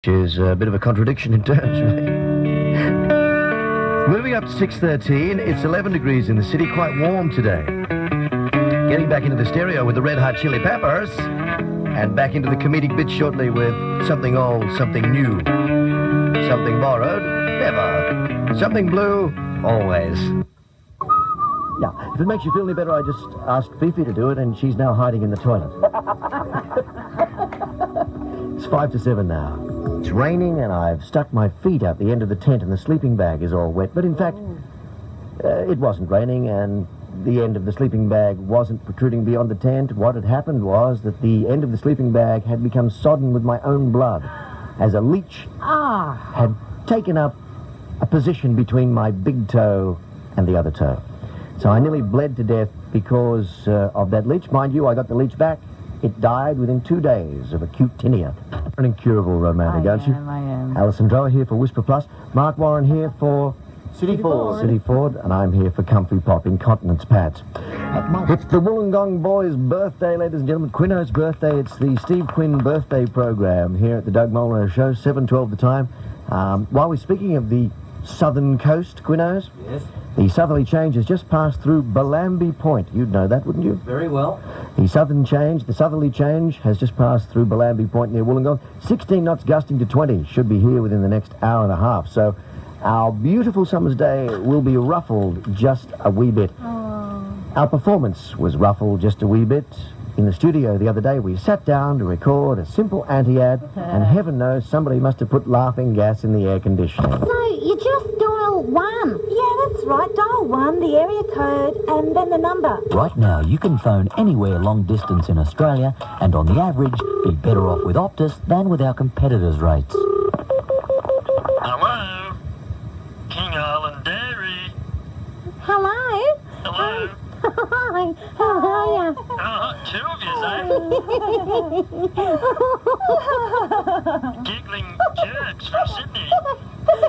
Which is a bit of a contradiction in terms, really. Moving up to 6:13, it's 11 degrees in the city, quite warm today. Getting back into the stereo with the Red Hot Chili Peppers, and back into the comedic bit shortly with something old, something new, something borrowed, never, something blue, always. Yeah, if it makes you feel any better, I just asked Fifi to do it, and she's now hiding in the toilet. It's 5 to 7 now. It's raining, and I've stuck my feet out the end of the tent, and the sleeping bag is all wet. But in fact, it wasn't raining, and the end of the sleeping bag wasn't protruding beyond the tent. What had happened was that the end of the sleeping bag had become sodden with my own blood, as a leech had taken up a position between my big toe and the other toe. So I nearly bled to death because of that leech. Mind you, I got the leech back. It died within 2 days of acute tinea. An incurable romantic, aren't you? I am. Alison Drower here for Whisper Plus. Mark Warren here for City Ford. City Ford, and I'm here for Comfy Pop Incontinence Pads. It's the Wollongong Boys' birthday, ladies and gentlemen. Quino's birthday. It's the Steve Quinn birthday program here at the Doug Mulray Show, 7:12 the time. While we're speaking of the southern coast, Quino's, Yes. the southerly change has just passed through Bellambi Point. You'd know that, wouldn't you? Very well. The southerly change has just passed through Bellambi Point near Wollongong. 16 knots gusting to 20. Should be here within the next hour and a half. So our beautiful summer's day will be ruffled just a wee bit. Our performance was ruffled just a wee bit. In the studio the other day, we sat down to record a simple anti-ad, and heaven knows somebody must have put laughing gas in the air conditioning. No, you just dial 1. Yeah, that's right. Dial 1, the area code, and then the number. Right now, you can phone anywhere long distance in Australia and on the average be better off with Optus than with our competitors' rates. Hello? King Island Dairy. Hello? Hello? Hi, how are you? Oh, 2 of yous, eh? Giggling jerks from Sydney.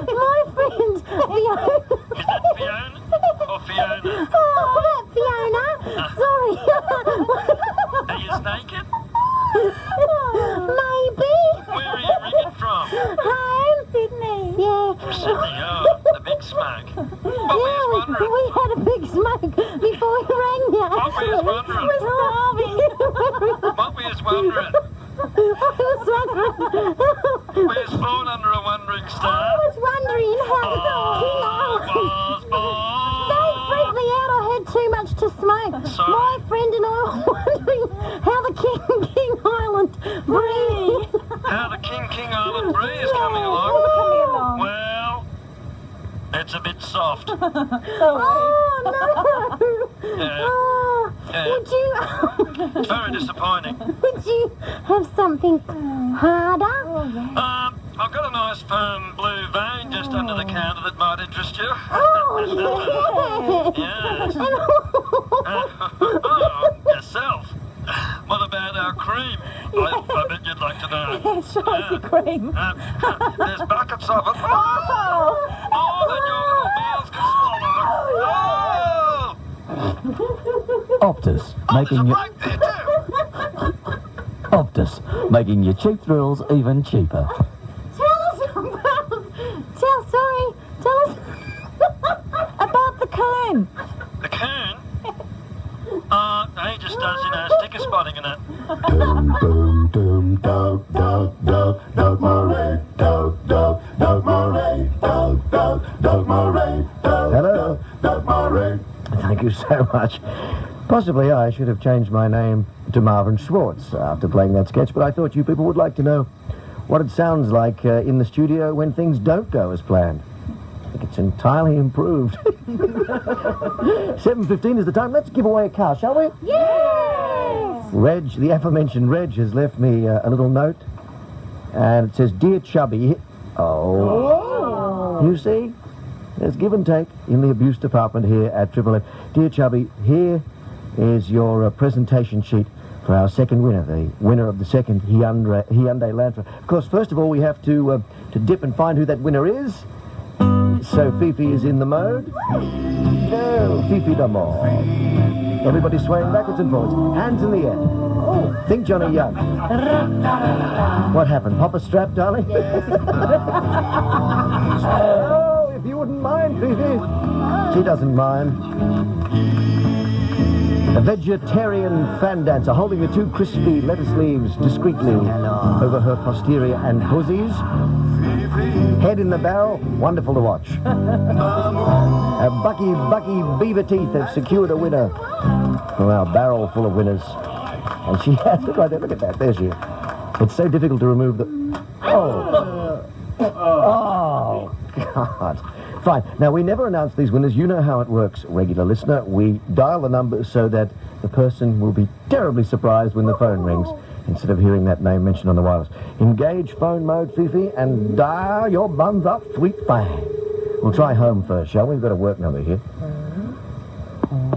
My friend, Fiona. Is that Fiona? Or Fiona? Oh, that Fiona. Sorry. Are you naked? Maybe. Where are you ringing from? Home. Sydney. Yeah. From Sydney, oh, the big smoke. What were you wondering? We had a big smoke before we rang you. What were you wondering? We're starving. What were you wondering? Were you spawned under a wandering star? I was wondering how the They freaked me out. I had too much to smoke. Sorry. My friend and I were wondering how the King Island breeze. How the King Island Brie is coming along? Well, it's a bit soft. Oh, no. Yeah. Oh, Yeah. would you... It's very disappointing. Would you have something harder? I've got a nice firm blue vein just under the counter that might interest you. Oh, yeah. Yes. Oh, yourself. What about our cream? I bet you'd like to know. Show us the cream. There's buckets of it. Oh! More than your little mouths can swallow. Oh! Optus, making your Right there too. Optus, making your cheap thrills even cheaper. Tell us About the cone. The coon? He just does, sticker spotting in it. Doom, boom, doom, dog, dog, dog, Doug Mulray, Doug, Doug, Doug Mulray, Doug, Doug, Doug Mulray, Doug, Hello. Doug Mulray. Thank you so much. Possibly I should have changed my name to Marvin Schwartz after playing that sketch, but I thought you people would like to know what it sounds like in the studio when things don't go as planned. I think it's entirely improved. 7:15 is the time. Let's give away a car, shall we? Yes! Reg, the aforementioned Reg, has left me a little note, and it says, "Dear Chubby." Oh. You see? There's give and take in the abuse department here at Triple F. Dear Chubby, here is your presentation sheet for our second winner, the winner of the second Hyundai Land Rover. Of course, first of all, we have to dip and find who that winner is. So Fifi is in the mode? No, Fifi no more. Everybody swaying backwards and forwards. Hands in the air. Think Johnny Young. What happened? Pop a strap, darling? Oh, if you wouldn't mind, Fifi. She doesn't mind. A vegetarian fan dancer holding the two crispy lettuce leaves discreetly over her posterior and pussies. Head in the barrel, wonderful to watch. Bucky Beaver Teeth have secured a winner from our barrel full of winners. And she has, look right there, look at that, there she is. It's so difficult to remove the... Oh, God. Fine. Now, we never announce these winners. You know how it works, regular listener. We dial the numbers so that the person will be terribly surprised when the phone rings instead of hearing that name mentioned on the wireless. Engage phone mode, Fifi, and dial your buns up, sweet thing. We'll try home first, shall we? We've got a work number here.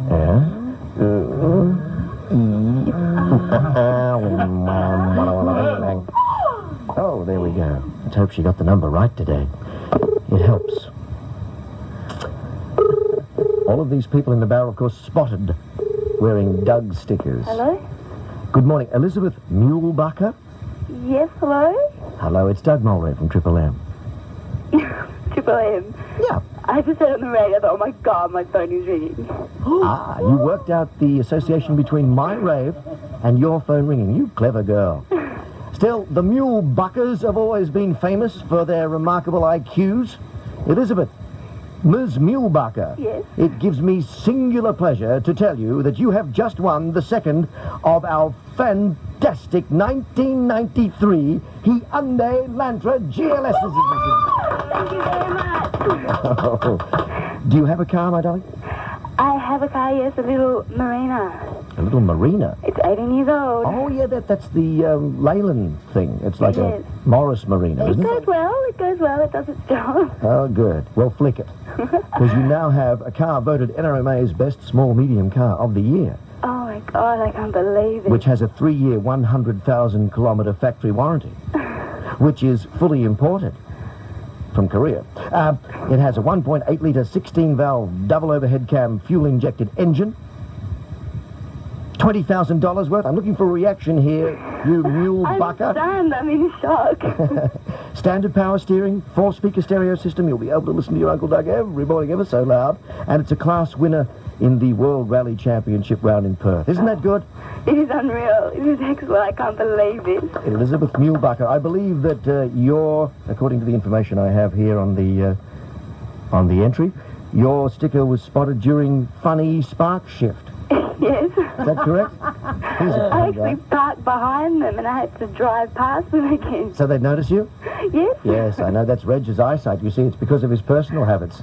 Yeah. Oh, there we go. Let's hope she got the number right today. It helps. All of these people in the barrel, of course, spotted wearing Doug stickers. Hello? Good morning. Elizabeth Mulebucker? Yes, hello? Hello, it's Doug Mulray from Triple M. Triple M. Yeah. I just heard on the radio, I thought, oh my God, my phone is ringing. Ah, you worked out the association between my rave and your phone ringing. You clever girl. Still, the Mulebuckers have always been famous for their remarkable IQs. Elizabeth, Ms. Mulebucker, Yes? it gives me singular pleasure to tell you that you have just won the second of our fantastic 1993 Hyundai Elantra GLSs. Thank you very much. Do you have a car, my darling? I have a car, yes, a little Marina. A little Marina. It's 18 years old. Oh, yeah, that's the Leyland thing. It's like Yes. a Morris Marina, It isn't goes it? well, it does its job. Oh, good. Well, flick it. Because you now have a car voted NRMA's best small-medium car of the year, Oh my God, I can't believe it. which has a 3-year, 100,000-kilometre factory warranty, which is fully imported from Korea. It has a 1.8-litre, 16-valve, double overhead cam, fuel-injected engine. $20,000 worth. I'm looking for a reaction here, you Mulebucker. I'm stunned, I'm in shock. Standard power steering, 4-speaker stereo system. You'll be able to listen to your Uncle Doug every morning ever so loud. And it's a class winner in the World Rally Championship round in Perth. Isn't that good? It is unreal. It is excellent. I can't believe this. Elizabeth Mulebucker, I believe that your, according to the information I have here on the entry, your sticker was spotted during Funny Spark Shift. Yes. Is that correct? He's a I funny actually guy. parked behind them and I had to drive past them again. So they'd notice you? Yes? Yes, I know. That's Reg's eyesight. You see, it's because of his personal habits.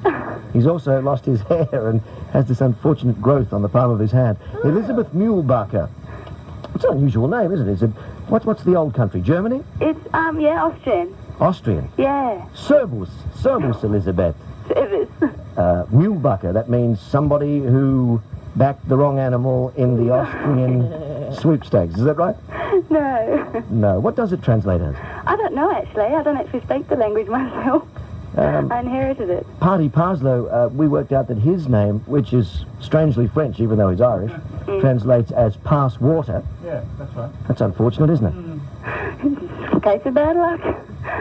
He's also lost his hair and has this unfortunate growth on the palm of his hand. Elizabeth Mulebucker. It's an unusual name, isn't it? Is it what's the old country? Germany? It's, yeah, Austrian. Austrian. Yeah. Servus Elizabeth. Service. Mulebucker, that means somebody who backed the wrong animal in the Austrian sweepstakes. Is that right? No. No. What does it translate as? I don't know, actually. I don't actually speak the language myself. I inherited it. Party Parslow, we worked out that his name, which is strangely French, even though he's Irish, translates as pass water. Yeah, that's right. That's unfortunate, isn't it? Case of bad luck.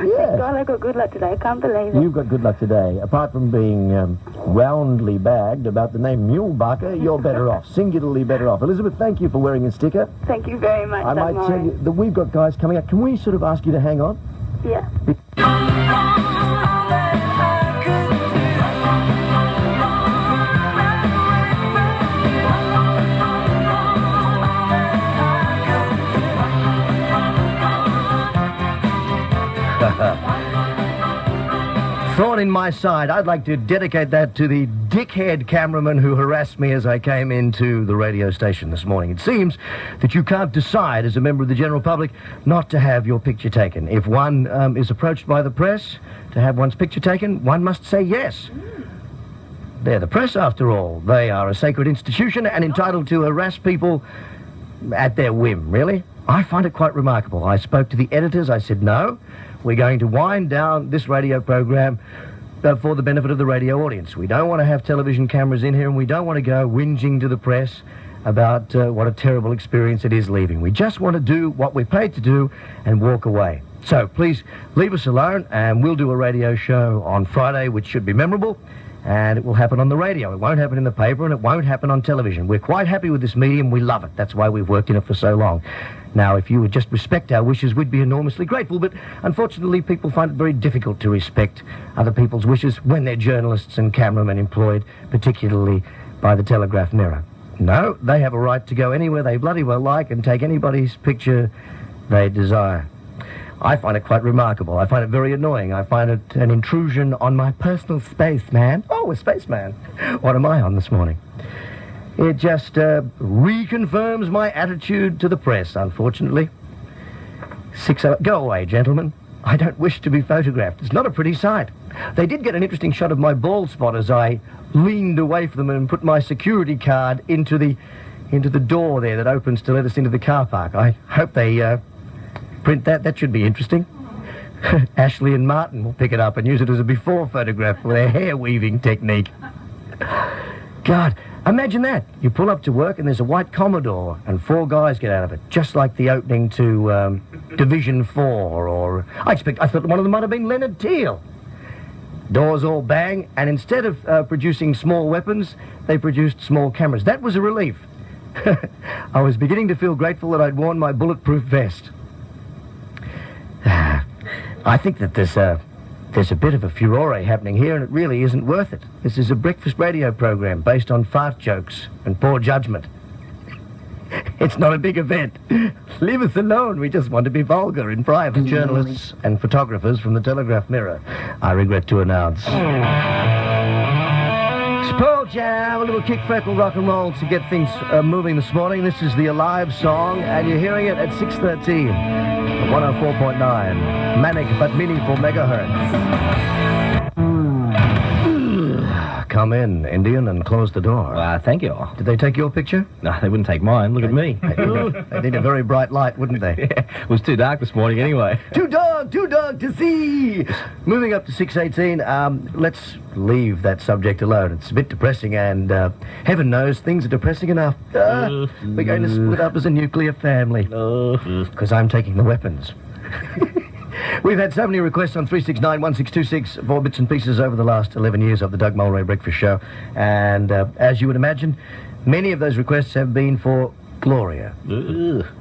Yes. God, I got good luck today. I can't believe it. You've got good luck today. Apart from being roundly bagged about the name Mulebucker, you're better off, singularly better off. Elizabeth, thank you for wearing a sticker. Thank you very much. I might tell you that we've got guys coming up. Can we sort of ask you to hang on? Yeah. Thorn in my side. I'd like to dedicate that to the dickhead cameraman who harassed me as I came into the radio station this morning. It seems that you can't decide as a member of the general public not to have your picture taken. If one is approached by the press to have one's picture taken, one must say yes. They're the press, after all. They are a sacred institution and entitled to harass people at their whim, really. I find it quite remarkable. I spoke to the editors. I said, no, we're going to wind down this radio program for the benefit of the radio audience. We don't want to have television cameras in here, and we don't want to go whinging to the press about what a terrible experience it is leaving. We just want to do what we're paid to do and walk away. So please leave us alone, and we'll do a radio show on Friday, which should be memorable, and it will happen on the radio. It won't happen in the paper, and it won't happen on television. We're quite happy with this medium. We love it. That's why we've worked in it for so long. Now, if you would just respect our wishes, we'd be enormously grateful, but unfortunately people find it very difficult to respect other people's wishes when they're journalists and cameramen employed, particularly by the Telegraph Mirror. No, they have a right to go anywhere they bloody well like and take anybody's picture they desire. I find it quite remarkable. I find it very annoying. I find it an intrusion on my personal space, man. Oh, a spaceman. What am I on this morning? It just reconfirms my attitude to the press, unfortunately. 6:00. Go away, gentlemen. I don't wish to be photographed. It's not a pretty sight. They did get an interesting shot of my bald spot as I leaned away from them and put my security card into the door there that opens to let us into the car park. I hope they print that. That should be interesting. Ashley and Martin will pick it up and use it as a before photograph for their hair weaving technique. God, imagine that. You pull up to work and there's a white Commodore and 4 guys get out of it, just like the opening to Division 4, or I thought one of them might have been Leonard Teal. Doors all bang, and instead of producing small weapons, they produced small cameras. That was a relief. I was beginning to feel grateful that I'd worn my bulletproof vest. I think that there's a bit of a furore happening here, and it really isn't worth it. This is a breakfast radio program based on fart jokes and poor judgment. It's not a big event. Leave us alone. We just want to be vulgar in private. Journalists and photographers from the Telegraph Mirror, I regret to announce. Pearl Jam, a little kick, freckle, rock and roll to get things moving this morning. This is the Alive song, and you're hearing it at 6:13. 104.9, manic but meaningful megahertz. Come in, Indian, and close the door. Thank you. Did they take your picture? No, they wouldn't take mine. Look at me. They need a very bright light, wouldn't they? Yeah, it was too dark this morning anyway. Too dark to see! Moving up to 6:18, let's leave that subject alone. It's a bit depressing, and heaven knows things are depressing enough. We're going to split up as a nuclear family. Because I'm taking the weapons. We've had so many requests on 369-1626 for bits and pieces over the last 11 years of the Doug Mulray Breakfast Show. And as you would imagine, many of those requests have been for Gloria. Gloria.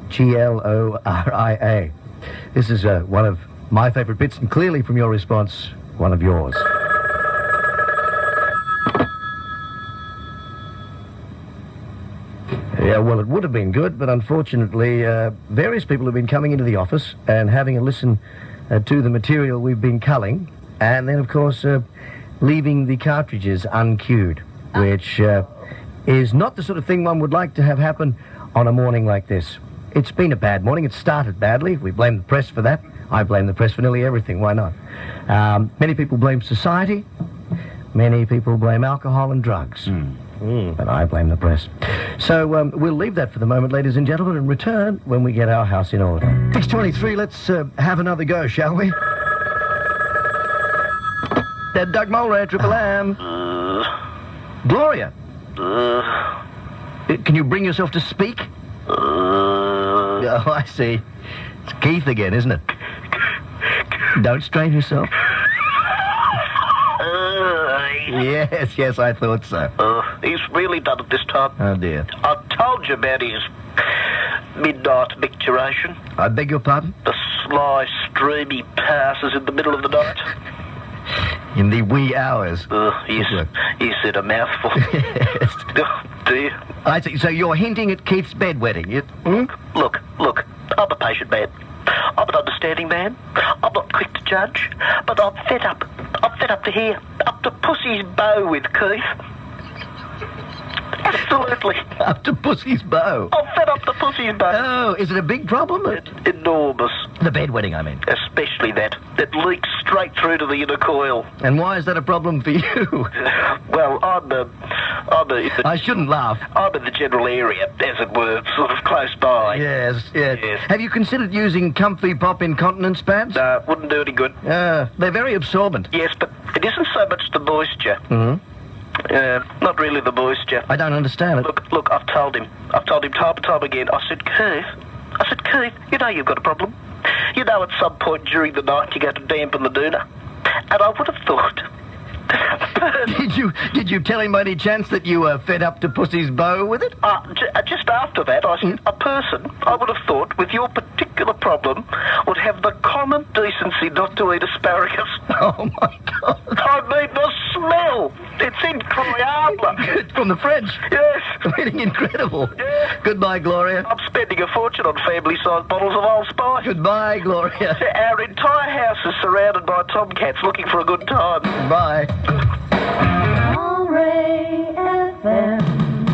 This is one of my favourite bits, and clearly from your response, one of yours. Yeah, well, it would have been good, but unfortunately, various people have been coming into the office and having a listen to the material we've been culling, and then, of course, leaving the cartridges uncued, which is not the sort of thing one would like to have happen on a morning like this. It's been a bad morning. It started badly. We blame the press for that. I blame the press for nearly everything. Why not? Many people blame society. Many people blame alcohol and drugs. But I blame the press. So we'll leave that for the moment, ladies and gentlemen, and return when we get our house in order. 6:23, let's have another go, shall we? Dead Doug Mulray, Triple M. Gloria. Can you bring yourself to speak? Oh, I see. It's Keith again, isn't it? Don't strain yourself. Yes, I thought so. He's really done it this time. Oh, dear. I told you about his midnight micturation. I beg your pardon? The sly, streamy passes in the middle of the night. In the wee hours. You said a mouthful. Yes. Oh, dear. I see. So you're hinting at Keith's bedwetting. Look, I'm a patient man. I'm an understanding man. I'm not quick to judge, but I'm fed up. I'm fed up to hear. Up to pussy's bow with Keith. Absolutely. Up to pussy's bow. I'm fed up to pussy's bow. Oh, is it a big problem? Enormous. The bedwetting, I mean. Especially that. It leaks straight through to the inner coil. And why is that a problem for you? Well, I shouldn't laugh. I'm in the general area, as it were, sort of close by. Yes. Have you considered using comfy pop incontinence pads? Wouldn't do any good. They're very absorbent. Yes, but It isn't so much the moisture. Not really the moisture. I don't understand it. Look, I've told him time and time again. I said, Keith, you know you've got a problem. You know at some point during the night you go to dampen the doona. And I would have thought... Did you tell him by any chance that you were fed up to Pussy's bow with it? Just after that, I said, a person, I would have thought, with your particular problem, would have the common decency not to eat asparagus. Oh, my God. I mean, the smell. It's incredible. From the French? Yes. Really incredible. Yeah. Goodbye, Gloria. I'm spending a fortune on family-sized bottles of Old Spice. Goodbye, Gloria. Our entire house is surrounded by tomcats looking for a good time. Goodbye. Mulray.